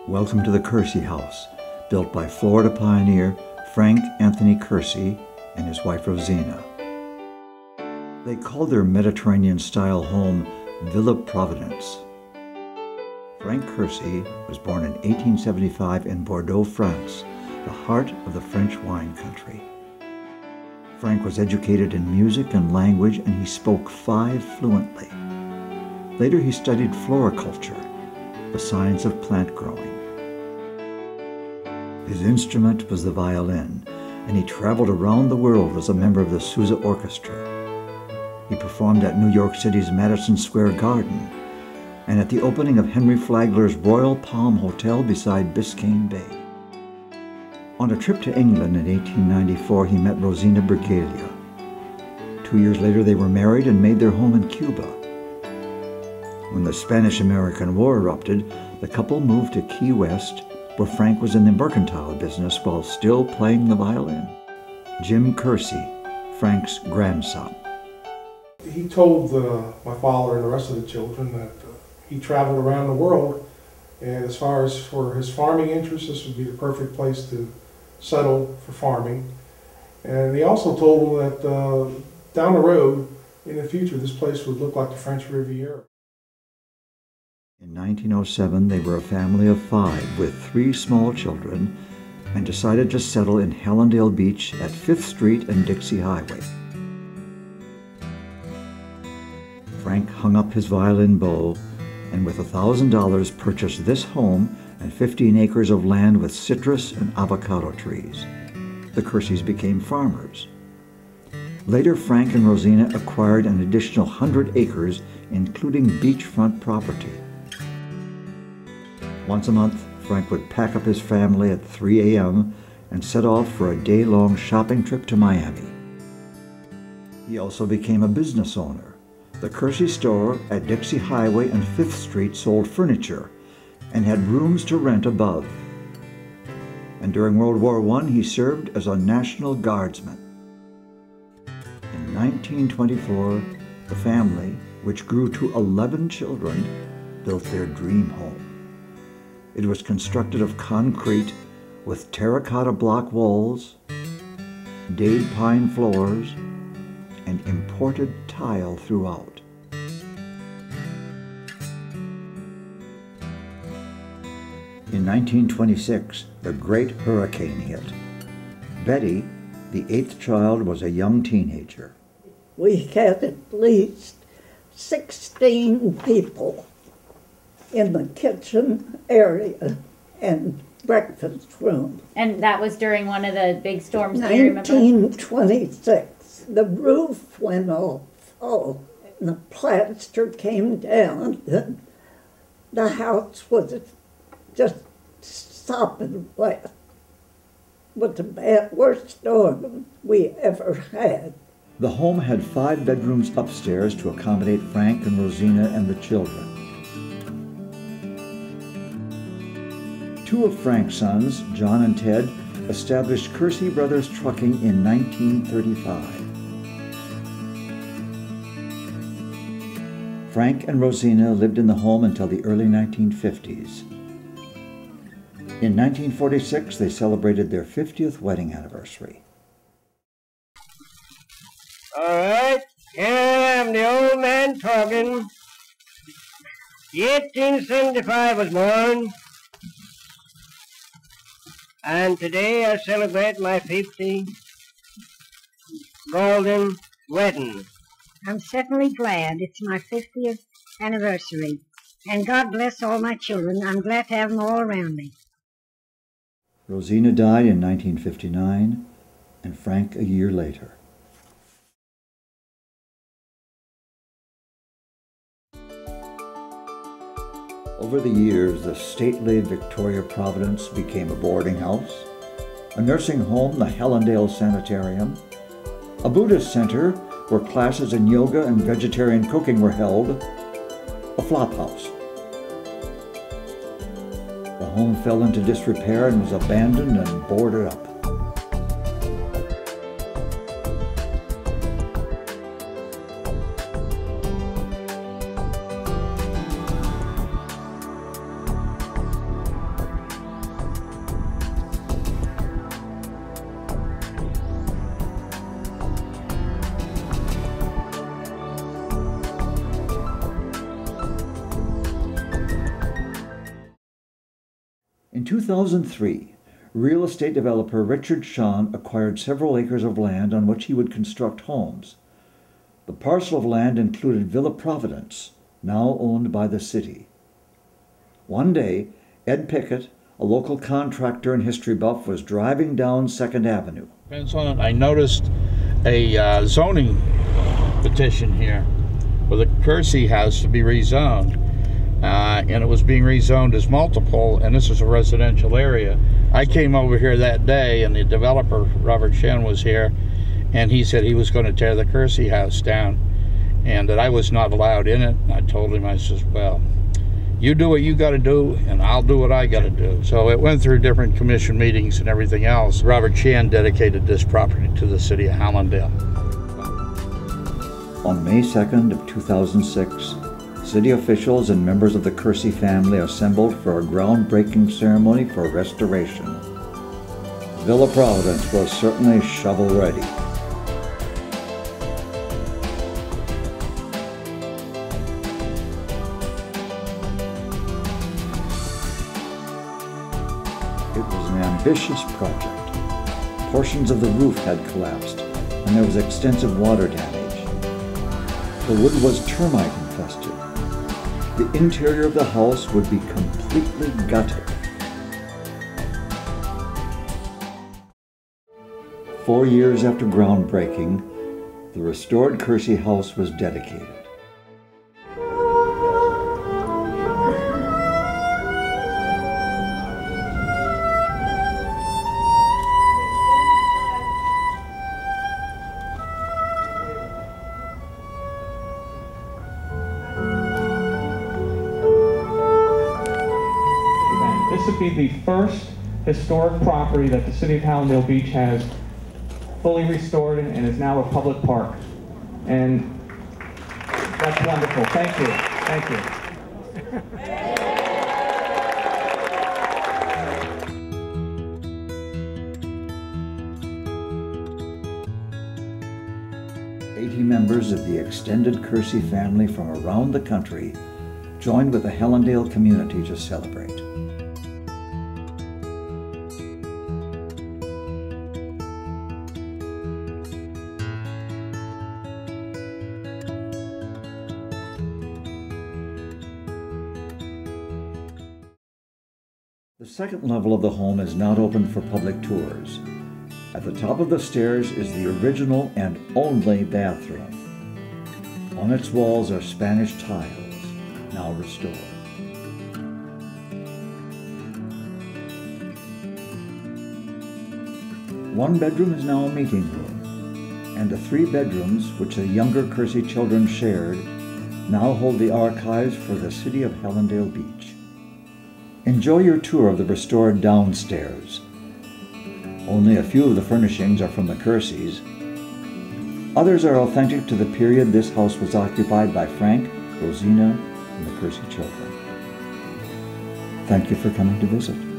Welcome to the Curci House, built by Florida pioneer Frank Anthony Curci and his wife Rosina. They called their Mediterranean-style home Villa Providence. Frank Curci was born in 1875 in Bordeaux, France, the heart of the French wine country. Frank was educated in music and language, and he spoke 5 fluently. Later he studied floriculture, the science of plant growing. His instrument was the violin, and he traveled around the world as a member of the Sousa Orchestra. He performed at New York City's Madison Square Garden and at the opening of Henry Flagler's Royal Palm Hotel beside Biscayne Bay. On a trip to England in 1894, he met Rosina Curci. 2 years later, they were married and made their home in Cuba. When the Spanish-American War erupted, the couple moved to Key West, where Frank was in the mercantile business while still playing the violin. Jim Curci, Frank's grandson. He told my father and the rest of the children that he traveled around the world, and as far as for his farming interests, this would be the perfect place to settle for farming. And he also told them that down the road, in the future, this place would look like the French Riviera. In 1907, they were a family of 5 with 3 small children and decided to settle in Hallandale Beach at 5th Street and Dixie Highway. Frank hung up his violin bow and with $1,000 purchased this home and 15 acres of land with citrus and avocado trees. The Curcis became farmers. Later, Frank and Rosina acquired an additional 100 acres, including beachfront property. Once a month, Frank would pack up his family at 3 a.m. and set off for a day-long shopping trip to Miami. He also became a business owner. The Curci store at Dixie Highway and 5th Street sold furniture and had rooms to rent above. And during World War I, he served as a National Guardsman. In 1924, the family, which grew to 11 children, built their dream home. It was constructed of concrete with terracotta block walls, dade pine floors, and imported tile throughout. In 1926, the Great Hurricane hit. Betty, the 8th child, was a young teenager. We had at least 16 people in the kitchen area and breakfast room. And that was during one of the big storms, do you remember? 1926. The roof went off, and the plaster came down, and the house was just sopping wet. It was the worst storm we ever had. The home had 5 bedrooms upstairs to accommodate Frank and Rosina and the children. 2 of Frank's sons, John and Ted, established Curci Brothers Trucking in 1935. Frank and Rosina lived in the home until the early 1950s. In 1946, they celebrated their 50th wedding anniversary. All right, here I am, the old man talking. 1875 was born, and today I celebrate my 50th golden wedding. I'm certainly glad it's my 50th anniversary, and God bless all my children. I'm glad to have them all around me. Rosina died in 1959, and Frank a year later. Over the years, the stately Victoria Providence became a boarding house, a nursing home, the Hallandale Sanitarium, a Buddhist center where classes in yoga and vegetarian cooking were held, a flop house. The home fell into disrepair and was abandoned and boarded up. In 2003, real estate developer Richard Sean acquired several acres of land on which he would construct homes. The parcel of land included Villa Providence, now owned by the city. One day, Ed Pickett, a local contractor and history buff, was driving down 2nd Avenue. I noticed a zoning petition here for the Curci house to be rezoned. And it was being rezoned as multiple, and this is a residential area. I came over here that day, and the developer, Robert Shen, was here, and he said he was going to tear the Curci house down, and that I was not allowed in it. And I told him, I says, well, you do what you got to do, and I'll do what I got to do. So it went through different commission meetings and everything else. Robert Shen dedicated this property to the city of Hallandale. On May 2nd of 2006, city officials and members of the Curci family assembled for a groundbreaking ceremony for restoration. Villa Providence was certainly shovel-ready. It was an ambitious project. Portions of the roof had collapsed, and there was extensive water damage. The wood was termite infested. The interior of the house would be completely gutted. 4 years after groundbreaking, the restored Curci house was dedicated. This would be the first historic property that the city of Hallandale Beach has fully restored and is now a public park. And that's wonderful. Thank you. Thank you. 80 members of the extended Curci family from around the country joined with the Hallandale community to celebrate. The second level of the home is not open for public tours. At the top of the stairs is the original and only bathroom. On its walls are Spanish tiles, now restored. One bedroom is now a meeting room, and the 3 bedrooms, which the younger Curci children shared, now hold the archives for the city of Hallandale Beach. Enjoy your tour of the restored downstairs. Only a few of the furnishings are from the Curcis. Others are authentic to the period this house was occupied by Frank, Rosina, and the Curci children. Thank you for coming to visit.